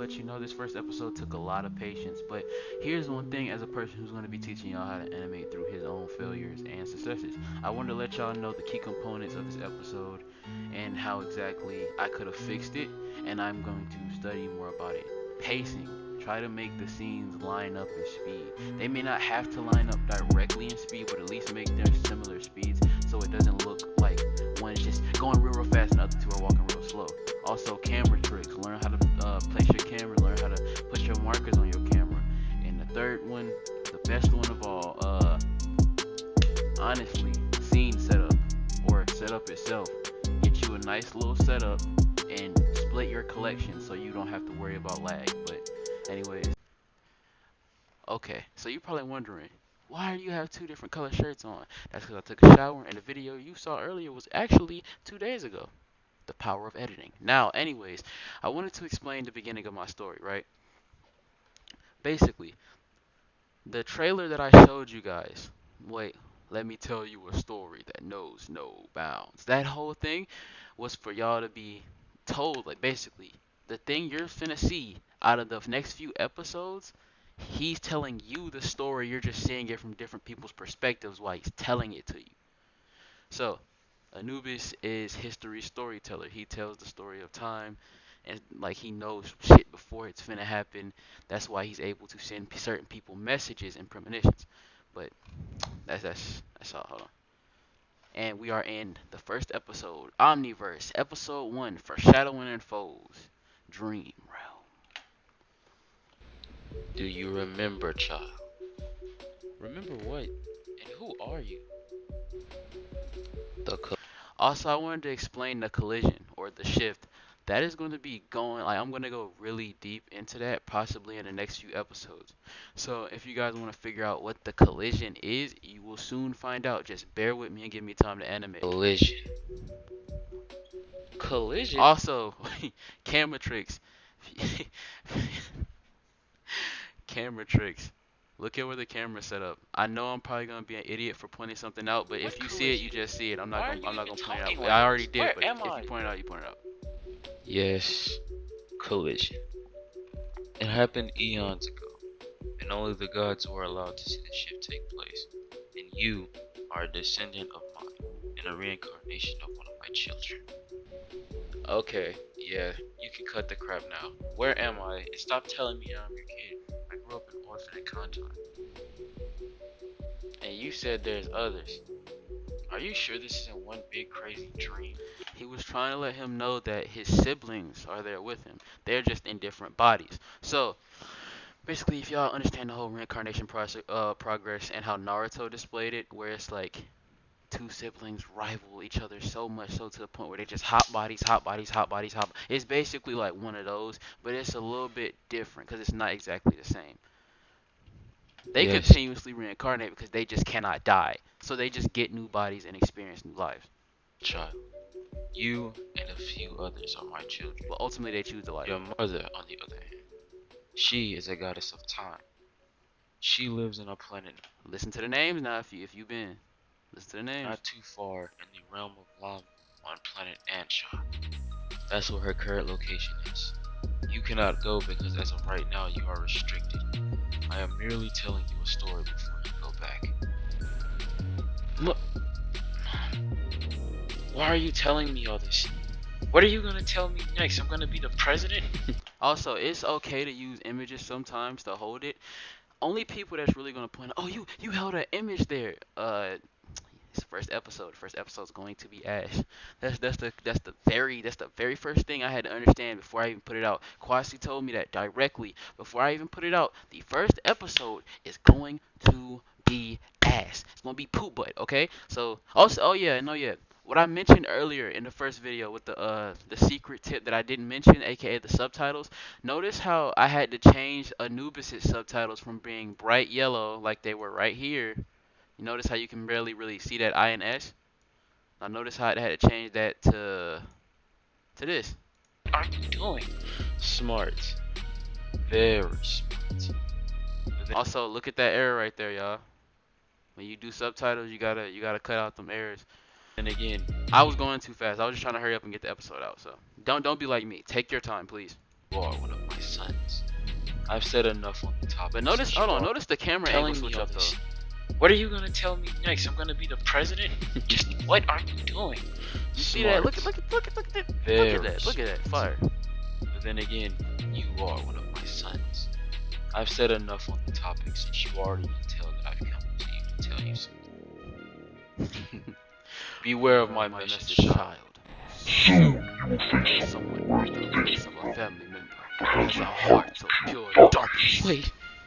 let you know this first episode took a lot of patience, but here's one thing as a person who's going to be teaching y'all how to animate through his own failures and successes. I wanted to let y'all know the key components of this episode and how exactly I could have fixed it, and I'm going to study more about it. Pacing. Try to make the scenes line up in speed. They may not have to line up directly in speed, but at least make them similar speeds so it doesn't look like one is just going real fast and the other two are walking real slow. Also, camera tricks. Learn how to place your camera. Learn how to put your markers on your camera. And the third one, the best one of all, honestly, scene setup or setup itself. Get you a nice little setup and split your collection so you don't have to worry about lag. But anyways, okay. So you're probably wondering, why do you have two different color shirts on? That's because I took a shower and the video you saw earlier was actually 2 days ago. The power of editing. Now, anyways, I wanted to explain the beginning of my story, right? Basically, the trailer that I showed you guys, wait, let me tell you a story that knows no bounds. That whole thing was for y'all to be told, like, basically, the thing you're finna see out of the next few episodes, he's telling you the story, you're just seeing it from different people's perspectives while he's telling it to you. So, Anubis is history's storyteller. He tells the story of time, and like he knows shit before it's finna happen. That's why he's able to send certain people messages and premonitions. But that's all. Hold on. And we are in the first episode, Omniverse, episode 1, Foreshadowing and Foes, Dream Realm. Do you remember, child? Remember what? And who are you? The Also, I wanted to explain the collision or the shift. That is going to be going, like, I'm going to go really deep into that, possibly in the next few episodes. So, if you guys want to figure out what the collision is, you will soon find out. Just bear with me and give me time to animate. collision. Collision? Also, camera tricks. Camera tricks. Look at where the camera's set up. I know I'm probably gonna be an idiot for pointing something out, but What if you see it, you collision? just see it. Why are you I'm not even gonna point it out. talking For like you. I already this? did, Where but am if I? you point it out, you point it out. Yes, collision. It happened eons ago, and only the gods were allowed to see the shift take place. And you are a descendant of mine, and a reincarnation of one of my children. Okay, yeah, you can cut the crap now. Where am I? And stop telling me I'm your kid. I grew up an orphan in Kantan. And you said there's others. Are you sure this isn't one big crazy dream? He was trying to let him know that his siblings are there with him. They're just in different bodies. So basically, if y'all understand the whole reincarnation process, progress and how Naruto displayed it, where it's like two siblings rival each other so much so to the point where they just hot bodies, hot bodies, hot bodies, hot. It's basically like one of those, but it's a little bit different because it's not exactly the same. They Yes, continuously reincarnate because they just cannot die, so they just get new bodies and experience new lives. child. You and a few others are my children. But ultimately, they choose the life. Your mother, on the other hand, she is a goddess of time. She lives on a planet Listen to the names now if you've been. Listen to the names. not too far in the realm of Lam on planet Anshan. That's where her current location is. You cannot go because as of right now you are restricted. I am merely telling you a story before you go back. Look, why are you telling me all this? What are you gonna tell me next? I'm gonna be the president? Also, it's okay to use images sometimes to hold it. Only people that's really gonna point out, oh, you held an image there. It's the first episode. The first episode's going to be Ash. That's the very first thing I had to understand before I even put it out. Kwasi told me that directly before I even put it out. The first episode is going to be Ash. It's gonna be poop butt. Okay. So also, oh yeah, no yeah. What I mentioned earlier in the first video with the secret tip that I didn't mention, aka the subtitles. Notice how I had to change Anubis' subtitles from being bright yellow like they were right here. You notice how you can barely really see that I and S? Now notice how I had to change that to this. What are you doing? Smart. Very smart. Also, look at that error right there, y'all. When you do subtitles, you gotta cut out them errors. And again, I was going too fast. I was just trying to hurry up and get the episode out. So don't be like me. Take your time, please. you are one of my sons. I've said enough on the topic. But notice, hold on, notice the camera angle telling me switch all up though. this. What are you gonna tell me next? I'm gonna be the president? Just what are you doing? You see that? Look at that! Look at that! Fire. But then again, you are one of my sons. I've said enough on the topic since you already can tell that I've come to you to tell you something. Beware of my message, child. Soon you will face someone worth the face of a family member who has a heart so pure and darkness.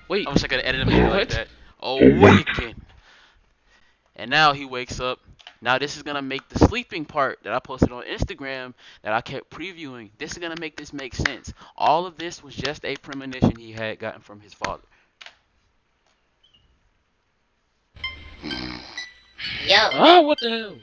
Wait. I wish I could edit him in like that. Awaken. And now he wakes up. Now this is gonna make the sleeping part that I posted on Instagram that I kept previewing. This is gonna make this make sense. All of this was just a premonition he had gotten from his father. Yo, what the hell?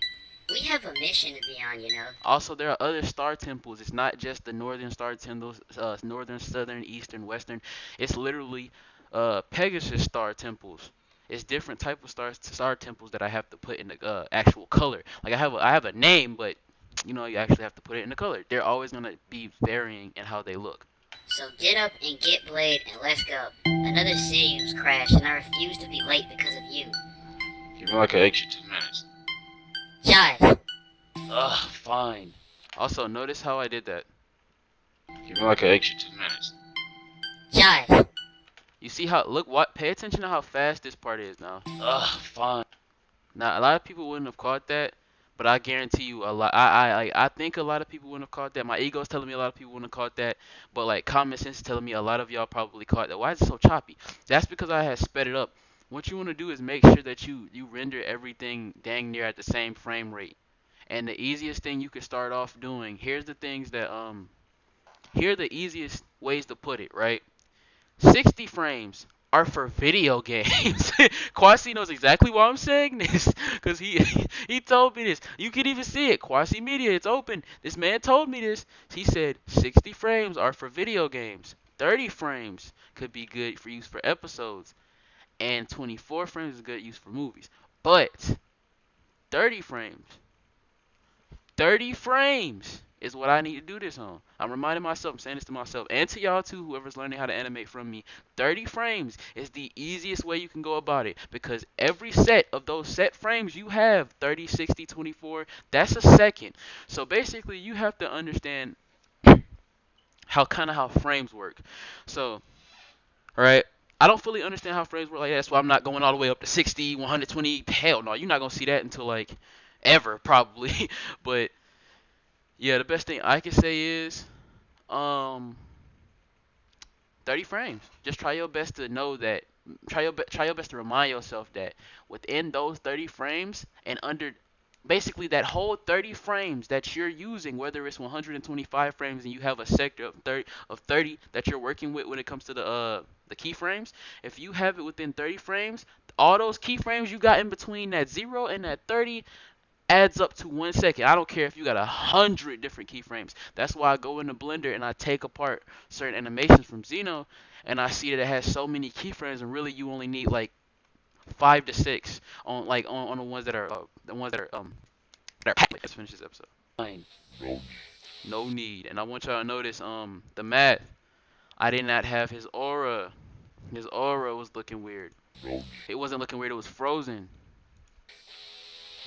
we have a mission to be on, you know. Also, there are other star temples. It's not just the northern star temples, northern, southern, eastern, western. It's literally Pegasus star temples. It's different type of star temples that I have to put in the actual color. Like I have a name, but you know you actually have to put it in the color. They're always gonna be varying in how they look. So get up and get Blade and let's go. Another city was crashed and I refuse to be late because of you. Give me like an extra 2 minutes. Jive. Ugh, fine. Also, notice how I did that. Give me like an extra 2 minutes. Jive. You see how pay attention to how fast this part is now. Ugh, fine. Now a lot of people wouldn't have caught that, but I guarantee you a lot. I think a lot of people wouldn't have caught that. My ego's telling me a lot of people wouldn't have caught that, but like common sense is telling me a lot of y'all probably caught that. Why is it so choppy? That's because I had sped it up. What you want to do is make sure that you render everything dang near at the same frame rate. And the easiest thing you could start off doing, here's the things that here are the easiest ways to put it, right? 60 frames are for video games. Kwasi knows exactly why I'm saying this, because he told me this. You can even see it. Kwasi Media, it's open. This man told me this. He said 60 frames are for video games. 30 frames could be good for use for episodes. And 24 frames is good use for movies. But 30 frames. 30 frames is what I need to do this on. I'm reminding myself, I'm saying this to myself and to y'all too, whoever's learning how to animate from me. 30 frames is the easiest way you can go about it, because every set of those set frames you have, 30, 60, 24, that's a second. So basically you have to understand how frames work. So, alright, I don't fully understand how frames work like that. That's why I'm not going all the way up to 60, 120. Hell no, you're not going to see that until like ever probably. But yeah, the best thing I can say is 30 frames. Just try your best to know that. Try your best to remind yourself that within those 30 frames and under basically that whole 30 frames that you're using, whether it's 125 frames and you have a sector of 30 that you're working with when it comes to the keyframes, if you have it within 30 frames, all those keyframes you got in between that 0 and that 30 adds up to 1 second. I don't care if you got 100 different keyframes. That's why I go into Blender and I take apart certain animations from Xeno, and I see that it has so many keyframes, and really you only need like 5 to 6 on on the ones that are packed. Let's finish this episode. Fine. No need. And I want y'all to notice the math. I did not have his aura. His aura was looking weird. It wasn't looking weird. It was frozen.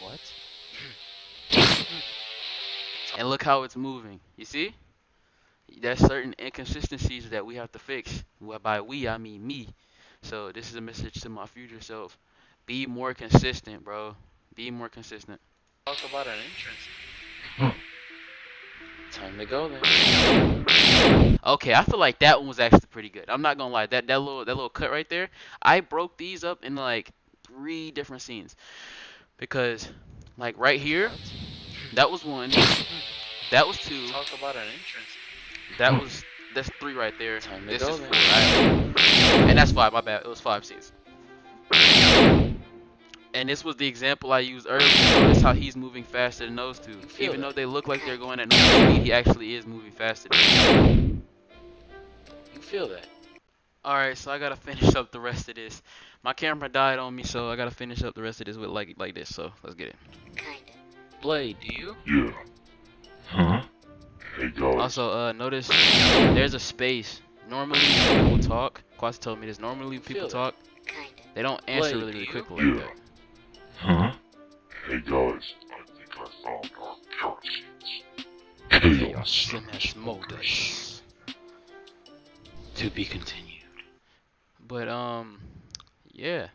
What? And look how it's moving. You see? There's certain inconsistencies that we have to fix. Well, by we, I mean me. So this is a message to my future self. Be more consistent, bro. Be more consistent. Talk about an entrance. Time to go then. Okay, I feel like that one was actually pretty good. I'm not gonna lie. That little cut right there, I broke these up in like 3 different scenes. Because like right here, that was 1. That was 2. Talk about an entrance. That's 3 right there. Time to This go is then. 4. And that's 5, my bad. It was 5 scenes. And this was the example I used earlier. Notice how he's moving faster than those two. Even though they look like they're going at normal speed, he actually is moving faster than You feel that? Alright, so I gotta finish up the rest of this. My camera died on me, so I gotta finish up the rest of this with like this. So let's get it. Kinda. Blade, do you? Yeah. Huh? Hey guys. Also, notice there's a space Normally when people talk, Quasi told me this. Normally when people Feel it. talk, Kinda. they don't answer Blade, really, do really you? quickly like that. Huh? Hey guys, I think I found our currencies. Chaos Synapse Modus. To be continued. But yeah.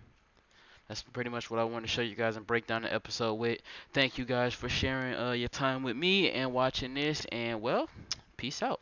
That's pretty much what I wanted to show you guys and break down the episode with. Thank you guys for sharing your time with me and watching this. And well, peace out.